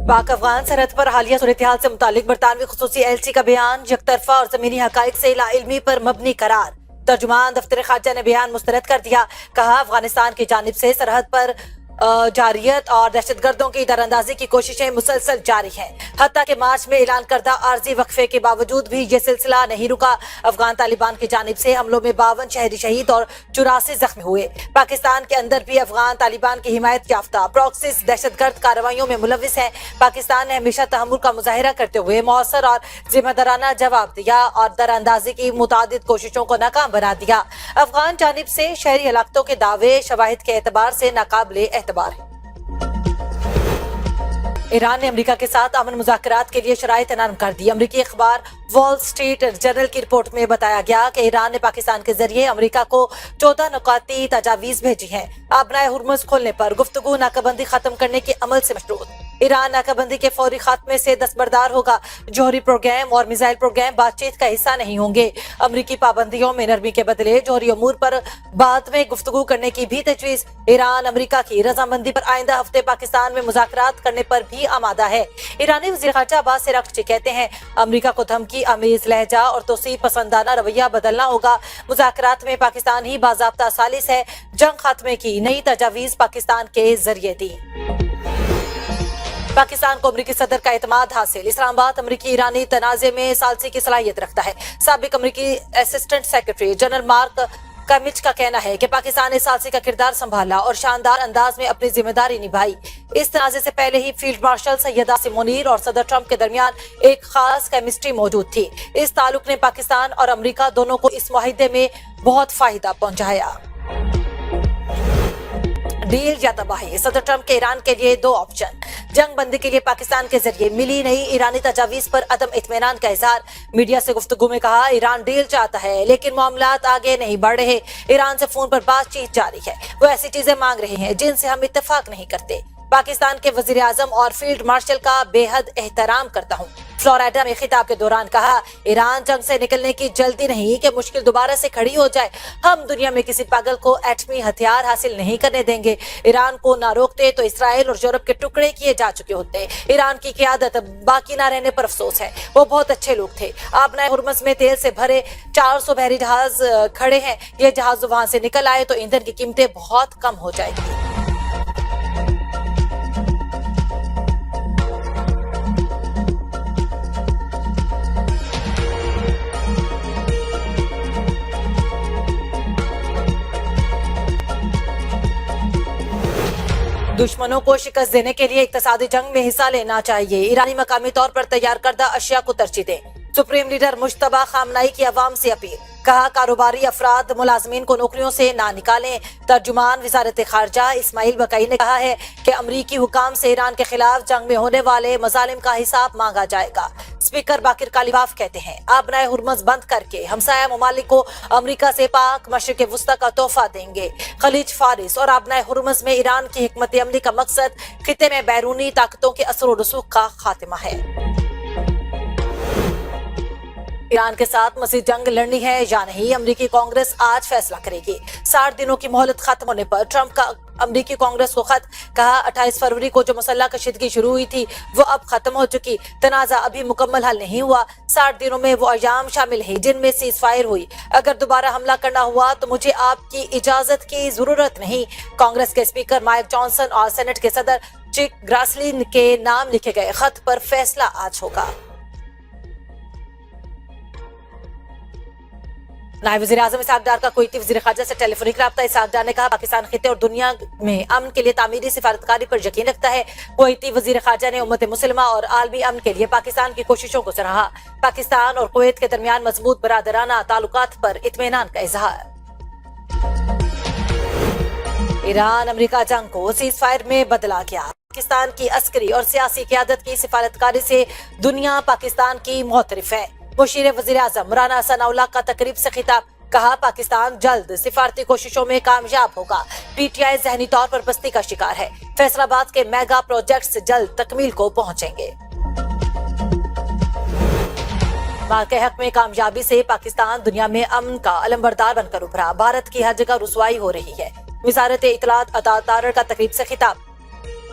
पाक अफगान सरहद पर हालिया सूरत-ए-हाल से मुतालिक बरतानवी खुसूसी एलची का बयान यकतरफा और जमीनी हकाइक से लाइल्मी पर मबनी करार। तर्जुमान दफ्तर खारजा ने बयान मुस्तरद कर दिया। कहा, अफगानिस्तान की जानिब से सरहद पर जारियत और दहशतगर्दों की दरअंदाजी की कोशिशें मुसलसल जारी हैं। हत्ता के मार्च में ऐलान करदा आर्जी वक्फे के बावजूद भी ये सिलसिला नहीं रुका। अफगान तालिबान की जानिब से हमलों में 52 शहरी शहीद और 84 जख्मी हुए। पाकिस्तान के अंदर भी अफगान तालिबान की हिमायत याफ्ता प्रॉक्सीज दहशतगर्द कार्रवाइयों में मुलविस है। पाकिस्तान ने हमेशा तहम्मुल का मुजाहिरा करते हुए मौसर और जिम्मेदाराना जवाब दिया और दरअंदाजी की मुतादिद कोशिशों को नाकाम बना दिया। अफगान जानिब से शहरी हलाकतों के दावे शवाहिद के एतबार से नाकाबिले एतबार है। ईरान ने अमेरिका के साथ अमन मुज़ाकरात के लिए शराइत नरम कर दी। अमेरिकी अखबार वॉल स्ट्रीट जर्नल की रिपोर्ट में बताया गया कि ईरान ने पाकिस्तान के जरिए अमेरिका को 14 नुकाती तजावीज़ भेजी हैं। आबनाए हुर्मुज़ खोलने पर गुफ्तगू नाकाबंदी खत्म करने के अमल से मशरूत। ईरान नाकाबंदी के फौरी खात्मे से दस्तबरदार होगा। जौहरी प्रोग्राम और मिसाइल प्रोग्राम बातचीत का हिस्सा नहीं होंगे। अमेरिकी पाबंदियों में नरमी के बदले जौहरी अमूर पर बाद में गुफ्तगू करने की भी तजवीज़। ईरान अमेरिका की रजामंदी पर आइंदा हफ्ते पाकिस्तान में मुज़ाकरात करने पर भी आमादा है। ईरानी वज़ीर ख़ारजा अब्बास अराग़ची कहते हैं, अमेरिका को धमकी अमीज़ लहजा और तोसी पसंदाना रवैया बदलना होगा। मुज़ाकरात में पाकिस्तान ही बाज़ाब्ता सालिस है। जंग खात्मे की नई तजावीज़ पाकिस्तान के जरिए दी। पाकिस्तान को अमरीकी सदर का एतमाद हासिल। इस्लामाबाद अमरीकी ईरानी तनाज़े में सालसी की सलाहियत रखता है। साबिक अमरीकी असिस्टेंट सेक्रेटरी जनरल मार्क कमिच का कहना है कि पाकिस्तान ने सालसी का किरदार संभाला और शानदार अंदाज में अपनी जिम्मेदारी निभाई। इस तनाज़े से पहले ही फील्ड मार्शल सैयद आसिम मुनीर और सदर ट्रंप के दरमियान एक खास केमिस्ट्री मौजूद थी। इस ताल्लुक ने पाकिस्तान और अमरीका दोनों को इस मुआहिदे में बहुत फायदा पहुंचाया। डील या तबाही, सदर ट्रंप के ईरान के लिए 2 ऑप्शन। जंग बंदी के लिए पाकिस्तान के जरिए मिली नई ईरानी तजावीज़ पर अदम इत्मीनान का इजहार। मीडिया से गुफ्तगू में कहा, ईरान डील चाहता है लेकिन मामलात आगे नहीं बढ़ रहे। ईरान से फोन पर बातचीत जारी है। वो ऐसी चीजें मांग रहे हैं जिनसे हम इत्तेफाक नहीं करते। पाकिस्तान के वजीर आजम और फील्ड मार्शल का बेहद एहतराम करता हूँ। फ्लोरिडा में खिताब के दौरान कहा, ईरान जंग से निकलने की जल्दी नहीं कि मुश्किल दोबारा से खड़ी हो जाए। हम दुनिया में किसी पागल को एटमी हथियार हासिल नहीं करने देंगे। ईरान को ना रोकते तो इसराइल और यूरोप के टुकड़े किए जा चुके होते। ईरान की क़ियादत बाकी ना रहने पर अफसोस है। वो बहुत अच्छे लोग थे। आबनाए हुर्मुज़ में तेल से भरे 400 बहरी जहाज खड़े हैं। ये जहाज वहां से निकल आए तो ईंधन की कीमतें बहुत कम हो जाएगी। दुश्मनों को शिकस्त देने के लिए इक्तसादी जंग में हिस्सा लेना चाहिए। ईरानी मकामी तौर पर तैयार करदा अशिया को तरजीह दें। सुप्रीम लीडर मुश्तबा खामनाई की अवाम से अपील। कहा, कारोबारी अफराद मुलाजमीन को नौकरियों से ना निकालें। तर्जुमान वजारत खारजा इस्माइल बकई ने कहा है कि अमरीकी हुकाम से ईरान के खिलाफ जंग में होने वाले मजालिम का हिसाब मांगा जाएगा। स्पीकर बाकिर कालिबाफ कहते हैं, आबनाए हुर्मुज़ बंद करके हमसाया ममालिक को अमरीका से पाक मशरिक़ वुस्ता का तोहफा देंगे। खलीज फारिस और आबनाए हुर्मुज़ में ईरान की हिकमत अमली का मकसद खिते में बैरूनी ताकतों के असर और रसूख का खात्मा है। ईरान के साथ मज़ीद जंग लड़नी है या नहीं, अमरीकी कांग्रेस आज फैसला करेगी। 60 दिनों की मोहलत खत्म होने पर ट्रंप का अमरीकी कांग्रेस को खत। कहा, 28 फरवरी को जो मुसल्लह कशीदगी शुरू हुई थी वो अब खत्म हो चुकी। तनाज़ा अभी मुकम्मल हल नहीं हुआ। 60 दिनों में वो अयाम शामिल है जिनमें सीज फायर हुई। अगर दोबारा हमला करना हुआ तो मुझे आपकी इजाजत की जरूरत नहीं। कांग्रेस के स्पीकर माइक जॉनसन और सेनेट के सदर चिक ग्रासली के नाम लिखे गए खत पर फैसला आज होगा। नायब वज़ीर आज़म इसहाक डार का कुवैती वज़ीर ख़ारजा से टेलीफोनिक राब्ता। इसहाक डार ने कहा, पाकिस्तान खिते और दुनिया में अमन के लिए तामीरी सिफारतकारी पर यकीन रखता है। कुवैती वज़ीर ख़ारजा ने उम्मत मुस्लिमा और आलमी अमन के लिए पाकिस्तान की कोशिशों को सराहा। पाकिस्तान और कुवैत के दरमियान मजबूत बरादराना ताल्लुकात पर इत्मीनान का इजहार। ईरान अमेरिका जंग को सीज फायर में बदला गया। पाकिस्तान की अस्करी और सियासी क़यादत की सिफारतकारी से दुनिया पाकिस्तान की मोहतरिफ है। मुशीर वज़ीर आज़म राना सनाउल्लाह का तकरीब से खिताब। कहा, पाकिस्तान जल्द सिफारती कोशिशों में कामयाब होगा। पीटीआई ज़हनी तौर पर पस्ती का शिकार है। फैसलाबाद के मेगा प्रोजेक्ट्स जल्द तकमील को पहुंचेंगे। माल के हक में कामयाबी से पाकिस्तान दुनिया में अमन का अलंबरदार बनकर उभरा। भारत की हर जगह रुसवाई हो रही है। वज़ारत इत्तलात अता तारर का तकरीब से खिताब।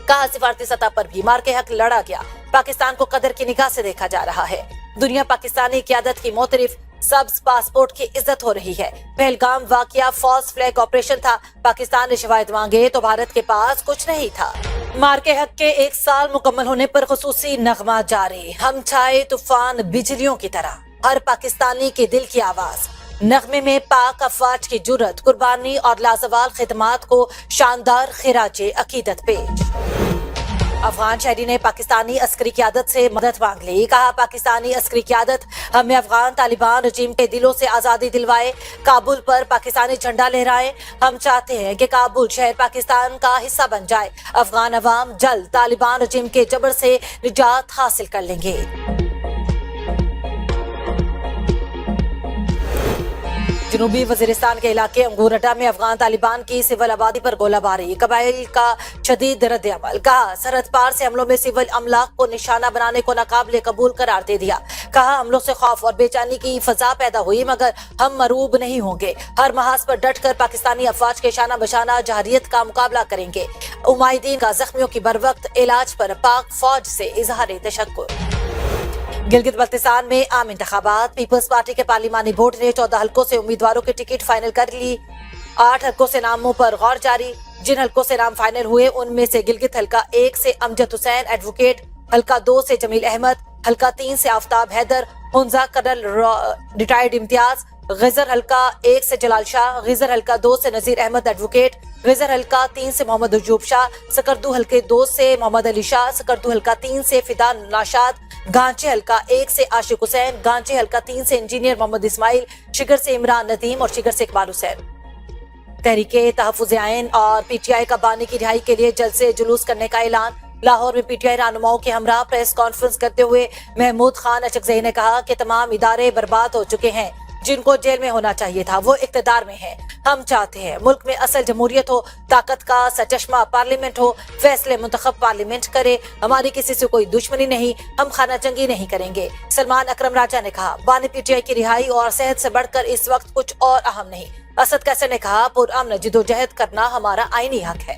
कहा सिफारती सतह पर भी मार के हक लड़ा गया, पाकिस्तान को कदर की निगाह से देखा जा रहा है। दुनिया पाकिस्तानी क़यादत की मोतरिफ, सब्ज पासपोर्ट की इज्जत हो रही है। पहलगाम वाकया फॉल्स फ्लैग ऑपरेशन था, पाकिस्तान ने शवाहिद मांगे तो भारत के पास कुछ नहीं था। मार के हक के 1 साल मुकम्मल होने पर खुसूसी नगमा जारी, हम छाए तूफान बिजलियों की तरह, हर पाकिस्तानी के दिल की आवाज। नगमे में पाक अफवाज की जुर्रत, कुर्बानी और लाजवाल खिदमात को शानदार खिराजे अकीदत पेश। अफगान शहरी ने पाकिस्तानी अस्करी क़यादत से मदद मांग ली, कहा पाकिस्तानी अस्करी क़यादत हमें अफगान तालिबान रजीम के दिलों से आज़ादी दिलवाए, काबुल पर पाकिस्तानी झंडा लहराए। हम चाहते हैं कि काबुल शहर पाकिस्तान का हिस्सा बन जाए। अफगान अवाम जल्द तालिबान रजीम के जबर से निजात हासिल कर लेंगे। जनूबी वजीरिस्तान के इलाके अंगूरटा में अफगान तालिबान की सिविल आबादी पर गोलाबारी, कबाइल का शदीद रद्द अमल। कहा सरहद पार से हमलों में सिविल अमलाक को निशाना बनाने को नाकाबिले कबूल करार दे दिया। कहा हमलों से खौफ और बेचैनी की फजा पैदा हुई, मगर हम मरूब नहीं होंगे। हर महाज पर डट कर पाकिस्तानी अफवाज के शाना बशाना जहरियत का मुकाबला करेंगे। उमाइदीन का जख्मियों की बरवक्त इलाज पर पाक फौज से इजहार तशक्कुर। गिलगित बल्तिस्तान में आम इंतखाबात, पीपल्स पार्टी के पार्लिमानी बोर्ड ने 14 हल्कों से उम्मीदवारों की टिकट फाइनल कर ली। 8 हल्कों से नामों पर गौर जारी। जिन हल्कों से नाम फाइनल हुए उनमें से गिलगित हल्का 1 से अमजद हुसैन एडवोकेट, हल्का 2 से जमील अहमद, हल्का 3 से आफ्ताब हैदर, हुंजा कर्नल रिटायर्ड इम्तियाज, गिजर हल्का 1 से जलाल शाह, गिजर हल्का 2 से नजीर अहमद एडवोकेट, गिजर हल्का 3 से मोहम्मद अजूब शाह, सकरदू हल्के 2 से मोहम्मद अली शाह, सकरदू हल्का 3 से फिदा नाशाद, गांचे हल्का 1 से आशिक हुसैन, गांचे हल्का 3 से इंजीनियर मोहम्मद इस्माइल, शिगर से इमरान नदीम और शिगर से इकबाल हुसैन। तहरीके तहफ़्फ़ुज़ आइन और पीटीआई का बानी की रिहाई के लिए जल्द से जुलूस करने का ऐलान। लाहौर में पीटीआई रहनुमाओं के हमरा प्रेस कॉन्फ्रेंस करते हुए महमूद खान अचकज़ई ने कहा कि तमाम इदारे बर्बाद हो चुके हैं, जिनको जेल में होना चाहिए था वो इक़्तिदार में है। हम चाहते हैं मुल्क में असल जमहूरियत हो, ताकत का सचश्मा पार्लियामेंट हो, फैसले मुंतखब पार्लियामेंट करे। हमारी किसी से कोई दुश्मनी नहीं, हम खाना जंगी नहीं करेंगे। सलमान अकरम राजा ने कहा बानी पीटीआई की रिहाई और सेहत से बढ़कर इस वक्त कुछ और अहम नहीं। असद कैसर ने कहा पुरअमन जिदोजहद करना हमारा आईनी हक है।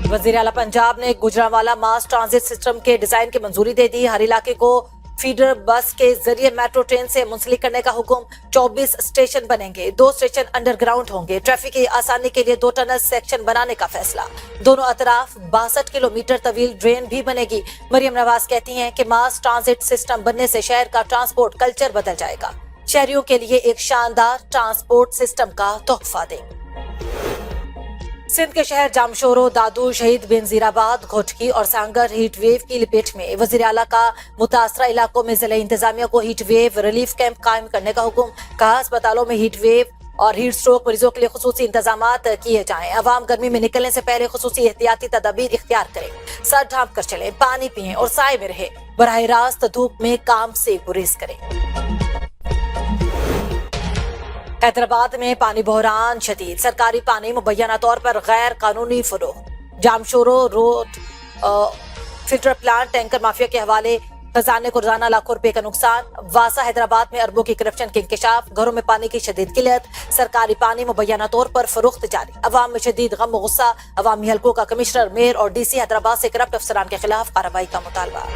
वज़ीर आला पंजाब ने गुजरांवाला मास ट्रांजिट सिस्टम के डिजाइन की मंजूरी दे दी। हर इलाके को फीडर बस के जरिए मेट्रो ट्रेन से मुंसलिक करने का हुक्म। 24 स्टेशन बनेंगे, 2 स्टेशन अंडरग्राउंड होंगे। ट्रैफिक की आसानी के लिए 2 टनल सेक्शन बनाने का फैसला। दोनों अतराफ 62 किलोमीटर तवील ड्रेन भी बनेगी। मरियम नवाज कहती हैं कि मास ट्रांजिट सिस्टम बनने से शहर का ट्रांसपोर्ट कल्चर बदल जाएगा। शहरियों के लिए एक शानदार ट्रांसपोर्ट सिस्टम का तोहफा देंगे। सिंध के शहर जामशोरो, दादू, शहीद बेनजीराबाद, घोटकी और सांगर हीट वेव की लपेट में। वज़ीर आला का मुतासरा इलाकों में जिला इंतजामिया को हीट वेव रिलीफ कैंप कायम करने का हुक्म। कहा अस्पतालों में हीट वेव और हीट स्ट्रोक मरीजों के लिए खुसूसी इंतजामात किए जाएं। अवाम गर्मी में निकलने से पहले खुसूसी एहतियाती तदाबीर इख्तियार करें। सर ढांप कर चलें, पानी पिएं और साए में रहे। बराह रास्त धूप में काम से गुरेज करें। हैदराबाद में पानी बहरान शदीद, सरकारी पानी मुबैना तौर पर गैर कानूनी फरोख्त। Jamshoro road filter plant tanker mafia के हवाले, खजाने को रोजाना लाखों रुपए का नुकसान। वासा हैदराबाद में अरबों की करप्शन के इंकशाफ, घरों में पानी की शदीद किल्लत, सरकारी पानी मुबैना तौर पर फरोख्त जारी। अवाम में शदीद गम व गुस्सा, अवामी हल्कों का कमिश्नर, मेयर और डीसी हैदराबाद से करप्ट अफसरान के खिलाफ कार्रवाई का मुतालबा।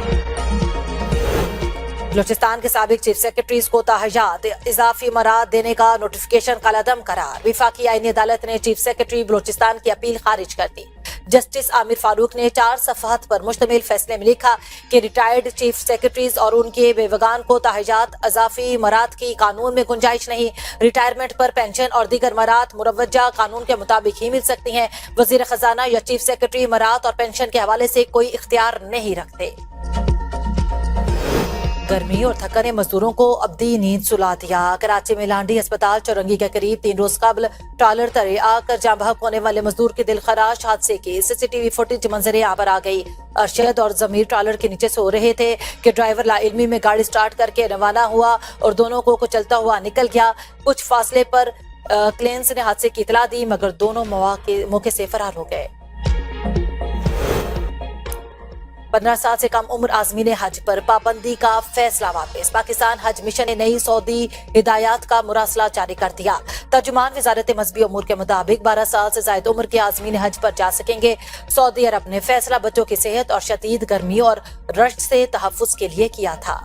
बलोचिस्तान के साबिक चीफ सेक्रेटरीज को ताहयात इजाफी मराद देने का नोटिफिकेशन कलअदम करार। विफाकी आईनी अदालत ने चीफ सेक्रेटरी बलोचिस्तान की अपील खारिज कर दी। जस्टिस आमिर फारूक ने 4 सफ़हत पर मुश्तमिल फैसले में लिखा कि रिटायर्ड चीफ सेक्रेटरीज और उनके बेवगान को ताहयात इजाफी मराद की कानून में गुंजाइश नहीं। रिटायरमेंट पर पेंशन और दीगर मराद मुरवजा कानून के मुताबिक ही मिल सकती हैं। वजीर खजाना या चीफ सेक्रेटरी मराद और पेंशन के हवाले से कोई इख्तियार नहीं रखते। गर्मी और थकन ने मजदूरों को अब्दी नींद सुला दिया। कराची में लांडी अस्पताल चौरंगी के करीब 3 रोज कबल ट्रॉलर तले आकर जाँ बहक होने वाले मजदूर के दिलखराश हादसे की सीसीटीवी फुटेज मंजरे यहाँ पर आ गई। अरशद और जमीर ट्रॉलर के नीचे सो रहे थे कि ड्राइवर लाइल्मी में गाड़ी स्टार्ट करके रवाना हुआ और दोनों को कुचलता हुआ निकल गया। कुछ फासले पर क्लेंस ने हादसे की इतला दी, मगर दोनों मौके से फरार हो गए। 15 साल से कम उम्र आजमीन हज पर पाबंदी का फैसला वापस। पाकिस्तान हज मिशन ने नई सऊदी हिदायत का मुरासला जारी कर दिया। तर्जुमान वजारत मजहबी उमूर के मुताबिक 12 साल से ज्यादा उम्र के आजमीन हज पर जा सकेंगे। सऊदी अरब ने फैसला बच्चों की सेहत और शदीद गर्मी और रश्क से तहफ्फुज के लिए किया था।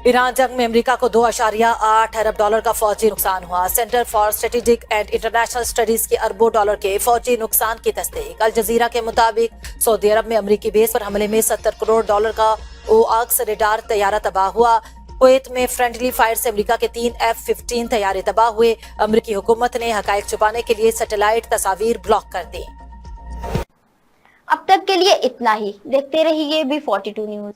ईरान जंग में अमेरिका को $2.8 अरब का फौजी नुकसान हुआ। Centre for strategic and international studies के अरबों डॉलर के फौजी नुकसान की तस्दीक। अल जजीरा के मुताबिक सऊदी अरब में अमेरिकी बेस पर हमले में $70 करोड़ का ओआक्स रेडार तैयारा तबाह हुआ। कुवैत में फ्रेंडली फायर से अमेरिका के 3 F-15 तैयारे तबाह हुए। अमेरिकी हुकूमत ने हकायक छुपाने के लिए सैटेलाइट तस्वीर ब्लॉक कर दी। अब तक के लिए इतना ही। देखते रहिए B42 न्यूज।